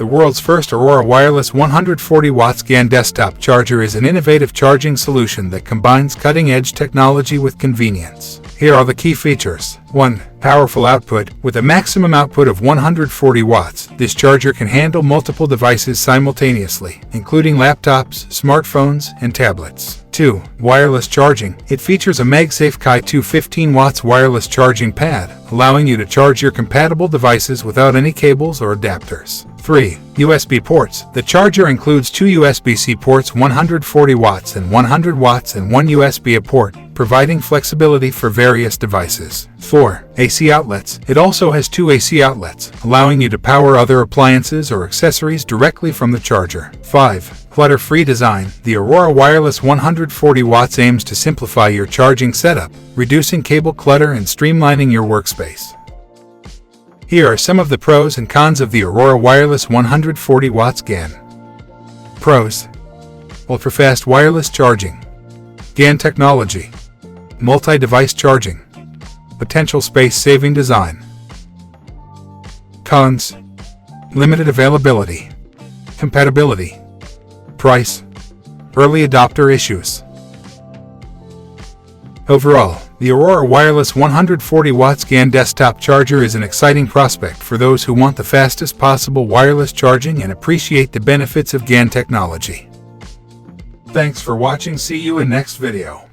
The world's first Aurora wireless 140 watts GaN desktop charger is an innovative charging solution that combines cutting-edge technology with convenience. Here are the key features. 1. Powerful output. With a maximum output of 140 watts, this charger can handle multiple devices simultaneously, including laptops, smartphones, and tablets. 2. Wireless charging. It features a Magsafe Qi2 15 watts wireless charging pad, allowing you to charge your compatible devices without any cables or adapters. 3. USB ports. The charger includes two USB-C ports 140 watts and 100 watts and one USB-A port, providing flexibility for various devices. 4. AC outlets. It also has two AC outlets, allowing you to power other appliances or accessories directly from the charger. 5. Clutter-free design. The Aurora wireless 140 watts aims to simplify your charging setup, reducing cable clutter and streamlining your workspace. Here are some of the pros and cons of the Aurora wireless 140 watts GaN. Pros: ultra-fast wireless charging, GaN technology, multi-device charging, potential space-saving design. Cons: limited availability, compatibility, price, early adopter issues. Overall, the Aurora wireless 140 watts GaN desktop charger is an exciting prospect for those who want the fastest possible wireless charging and appreciate the benefits of GaN technology. Thanks for watching. See you in next video.